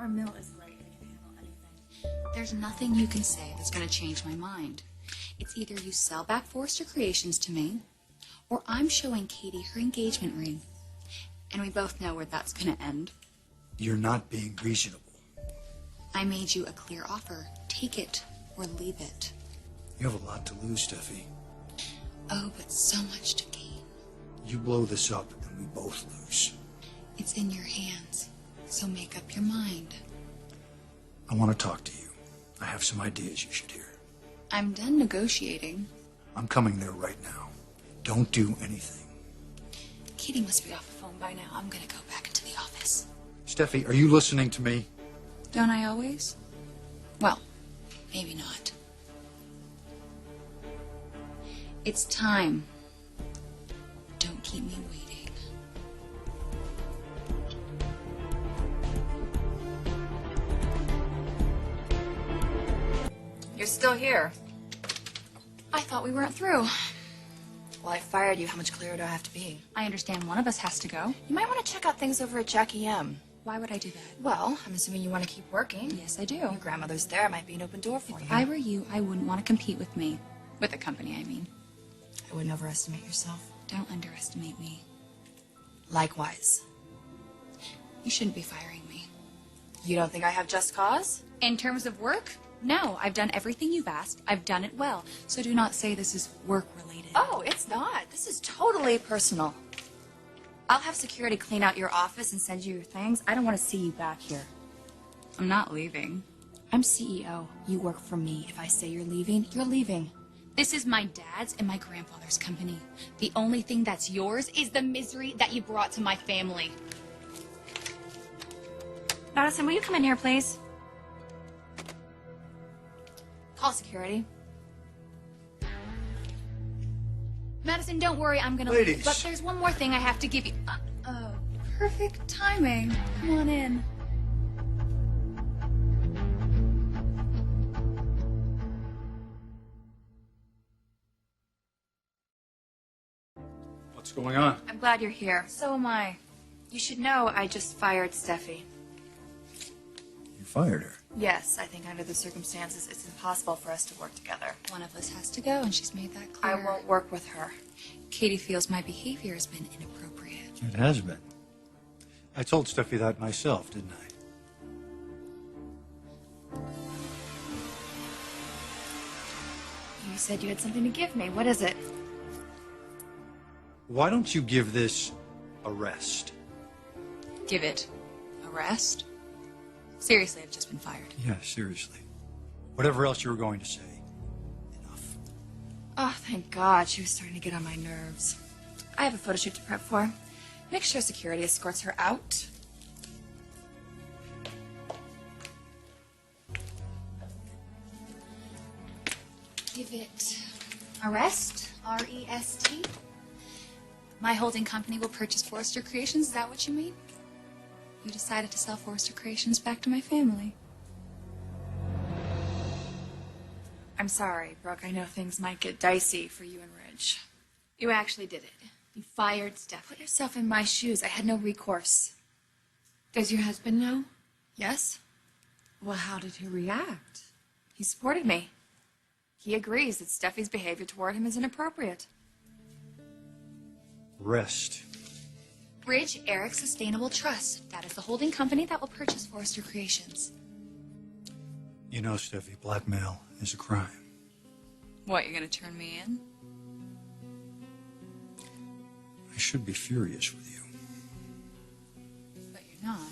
Our mill is ready. It can handle anything. There's nothing you can say that's going to change my mind. It's either you sell back Forrester Creations to me, or I'm showing Katie her engagement ring. And we both know where that's going to end. You're not being reasonable. I made you a clear offer. Take it or leave it. You have a lot to lose, Steffy. Oh, but so much to gain. You blow this up and we both lose. It's in your hands, so make up your mind. I want to talk to you. I have some ideas you should hear. I'm done negotiating. I'm coming there right now. Don't do anything. Katie must be off the phone by now. I'm gonna go back into the office. Steffy, are you listening to me? Don't I always? Well, maybe not. It's time. Don't keep me waiting. You're still here. I thought we weren't through. Well, I fired you. How much clearer do I have to be? I understand one of us has to go. You might want to check out things over at Jackie M. Why would I do that? Well, I'm assuming you want to keep working. Yes, I do. Your grandmother's there. It might be an open door for you. If I were you, I wouldn't want to compete with me. With the company, I mean. I wouldn't overestimate yourself. Don't underestimate me. Likewise. You shouldn't be firing me. You don't think I have just cause? In terms of work? No, I've done everything you've asked. I've done it well. So do not say this is work-related. Oh, it's not. This is totally personal. I'll have security clean out your office and send you your things. I don't want to see you back here. I'm not leaving. I'm CEO. You work for me. If I say you're leaving, you're leaving. This is my dad's and my grandfather's company. The only thing that's yours is the misery that you brought to my family. Madison, will you come in here, please? Call security. Madison, don't worry, I'm gonna Ladies. leave. But there's one more thing I have to give you. Perfect timing. Come on in. What's going on? I'm glad you're here. So am I. You should know I just fired Steffi. You fired her. Yes, I think under the circumstances, it's impossible for us to work together. One of us has to go, and she's made that clear. I won't work with her. Katie feels my behavior has been inappropriate. It has been. I told Steffy that myself, didn't I? You said you had something to give me. What is it? Why don't you give this a rest? Give it a rest? Seriously, I've just been fired. Yeah, seriously. Whatever else you were going to say. Enough. Oh, thank God. She was starting to get on my nerves. I have a photo shoot to prep for. Make sure security escorts her out. Give it a rest? R-E-S-T? My holding company will purchase Forrester Creations, is that what you mean? You decided to sell Forrester Creations back to my family. I'm sorry, Brooke. I know things might get dicey for you and Ridge. You actually did it. You fired Steffy. Put yourself in my shoes. I had no recourse. Does your husband know? Yes? Well, how did he react? He supported me. He agrees that Steffi's behavior toward him is inappropriate. Rest. Bridge Eric Sustainable Trust. That is the holding company that will purchase Forrester Creations. You know, Steffi, blackmail is a crime. What, you're gonna turn me in? I should be furious with you. But you're not.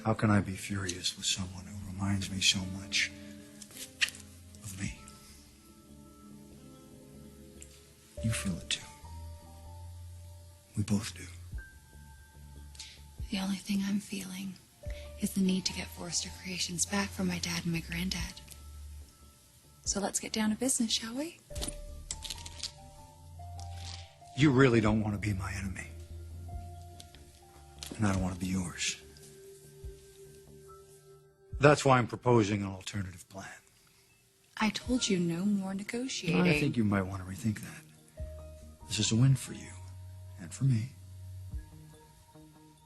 How can I be furious with someone who reminds me so much of me? You feel it too. We both do. The only thing I'm feeling is the need to get Forrester Creations back from my dad and my granddad. So let's get down to business, shall we? You really don't want to be my enemy. And I don't want to be yours. That's why I'm proposing an alternative plan. I told you no more negotiating. I think you might want to rethink that. This is a win for you and for me.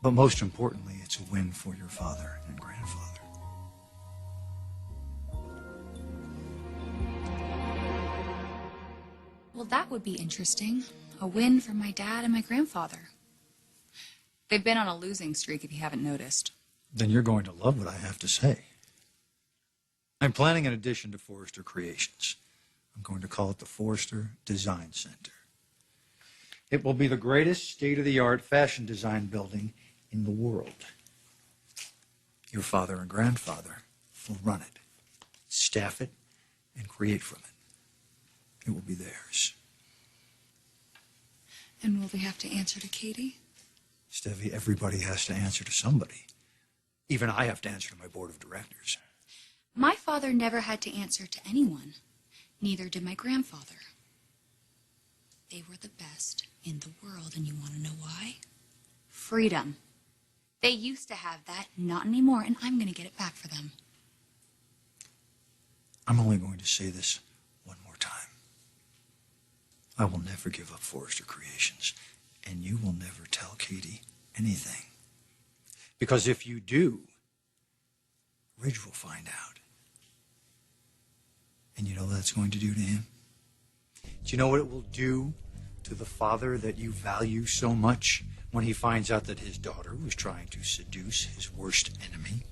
But most importantly, it's a win for your father and grandfather. Well, that would be interesting. A win for my dad and my grandfather. They've been on a losing streak, if you haven't noticed. Then you're going to love what I have to say. I'm planning an addition to Forrester Creations. I'm going to call it the Forrester Design Center. It will be the greatest state-of-the-art fashion design building in the world. Your father and grandfather will run it, staff it, and create from it. It will be theirs. And will they have to answer to Katie? Steffi, everybody has to answer to somebody. Even I have to answer to my board of directors. My father never had to answer to anyone. Neither did my grandfather. They were the best in the world, and you want to know why? Freedom. They used to have that, not anymore, and I'm going to get it back for them. I'm only going to say this one more time. I will never give up Forrester Creations, and you will never tell Katie anything. Because if you do, Ridge will find out. And you know what that's going to do to him? Do you know what it will do to the father that you value so much when he finds out that his daughter was trying to seduce his worst enemy?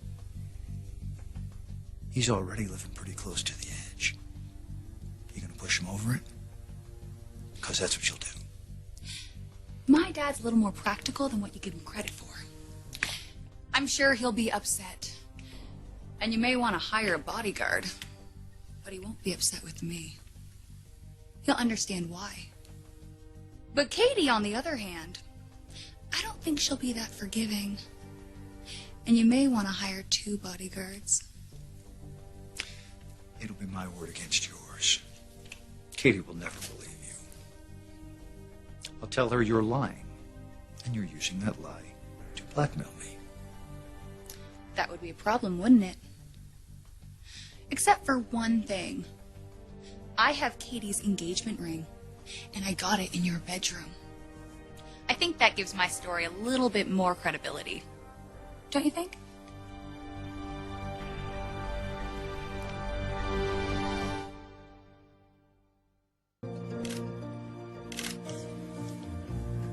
He's already living pretty close to the edge. You gonna push him over it? Because that's what you'll do. My dad's a little more practical than what you give him credit for. I'm sure he'll be upset. And you may want to hire a bodyguard. But he won't be upset with me. He'll understand why. But Katie, on the other hand, I don't think she'll be that forgiving. And you may want to hire 2 bodyguards. It'll be my word against yours. Katie will never believe you. I'll tell her you're lying, and you're using that lie to blackmail me. That would be a problem, wouldn't it? Except for one thing. I have Katie's engagement ring, and I got it in your bedroom. I think that gives my story a little bit more credibility. Don't you think?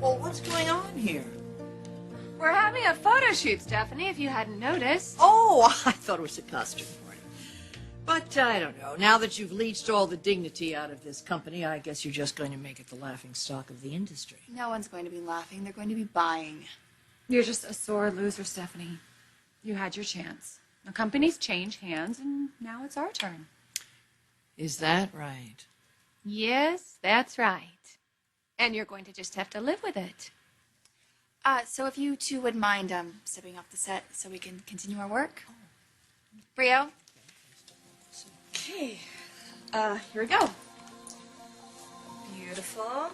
Well, what's going on here? We're having a photo shoot, Stephanie, if you hadn't noticed. Oh, I thought it was a costume party. But I don't know. Now that you've leached all the dignity out of this company, I guess you're just going to make it the laughing stock of the industry. No one's going to be laughing. They're going to be buying. You're just a sore loser, Stephanie. You had your chance. The companies change hands, and now it's our turn. Is that right? Yes, that's right. And you're going to just have to live with it. So if you two would mind stepping off the set so we can continue our work. Rio? Okay. Here we go. Beautiful.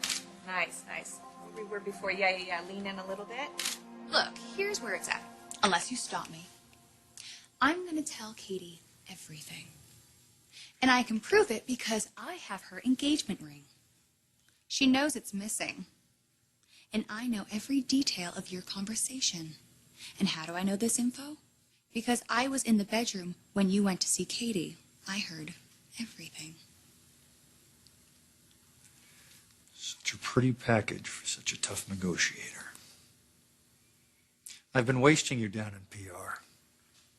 Nice, nice. Where we were before. Yeah. Lean in a little bit. Look, here's where it's at. Unless you stop me. I'm going to tell Katie everything. And I can prove it because I have her engagement ring. She knows it's missing. And I know every detail of your conversation. And how do I know this info? Because I was in the bedroom when you went to see Katie. I heard everything. Such a pretty package for such a tough negotiator. I've been wasting you down in PR.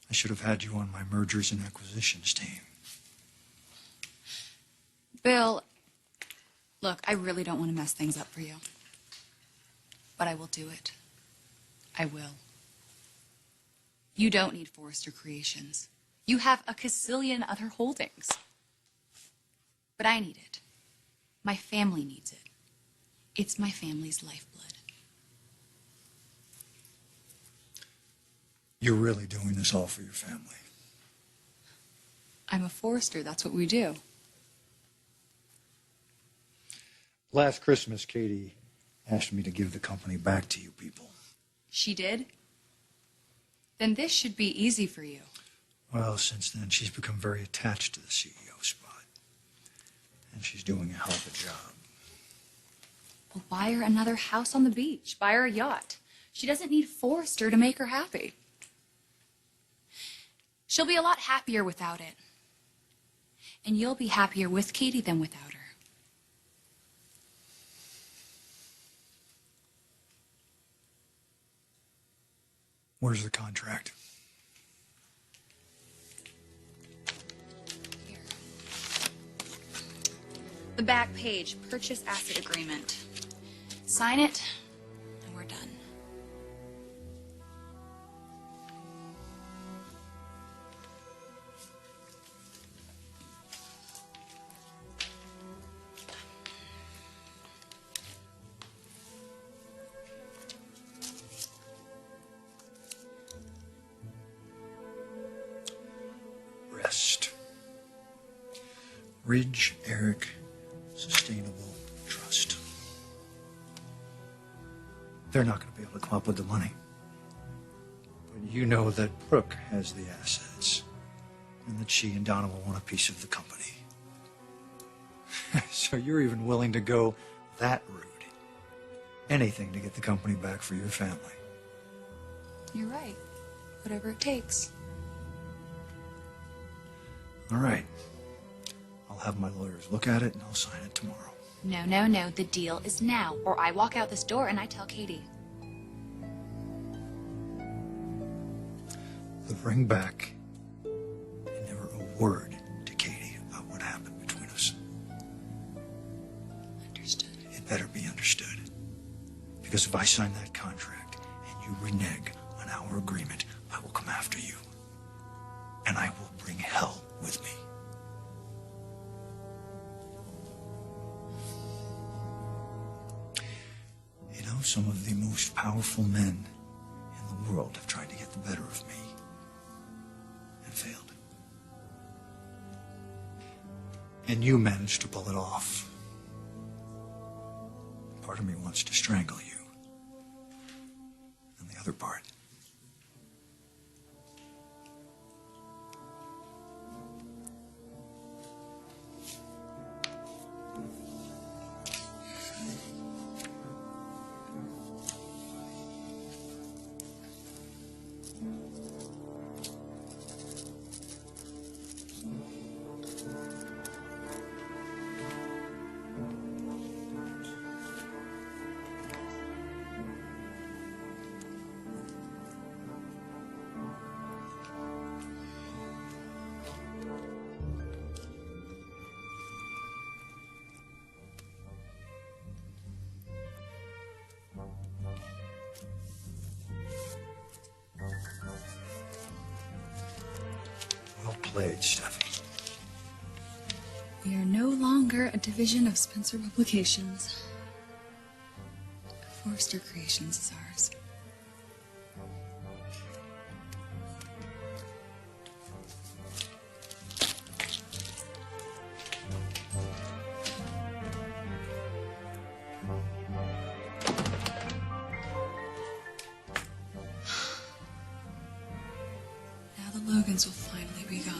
I should have had you on my mergers and acquisitions team. Bill, look, I really don't want to mess things up for you. But I will do it. I will. You don't need Forrester Creations. You have a gazillion other holdings. But I need it. My family needs it. It's my family's lifeblood. You're really doing this all for your family. I'm a Forrester. That's what we do. Last Christmas, Katie asked me to give the company back to you people. She did? Then this should be easy for you. Well, since then, she's become very attached to the CEO spot. And she's doing a hell of a job. Well, buy her another house on the beach. Buy her a yacht. She doesn't need Forrester to make her happy. She'll be a lot happier without it. And you'll be happier with Katie than without her. Where's the contract? Here. The back page, purchase asset agreement. Sign it, and we're done. Rest. Ridge, Eric, Sustainable Trust. They're not going to be able to come up with the money. But you know that Brooke has the assets, and that she and Donovan want a piece of the company. So you're even willing to go that route. Anything to get the company back for your family. You're right. Whatever it takes. All right. I'll have my lawyers look at it and I'll sign it tomorrow. No, no, no. The deal is now. Or I walk out this door and I tell Katie. The ring back, and never a word to Katie about what happened between us. Understood. It better be understood. Because if I sign that contract and you renege on our agreement, I will come after you. And I will bring hell with me. You know, some of the most powerful men in the world have tried to get the better of me and failed. And you managed to pull it off. Part of me wants to strangle you. And the other part. Well played, Steffy. We are no longer a division of Spencer Publications. Forrester Creations is ours. Now the Logans will finally be gone.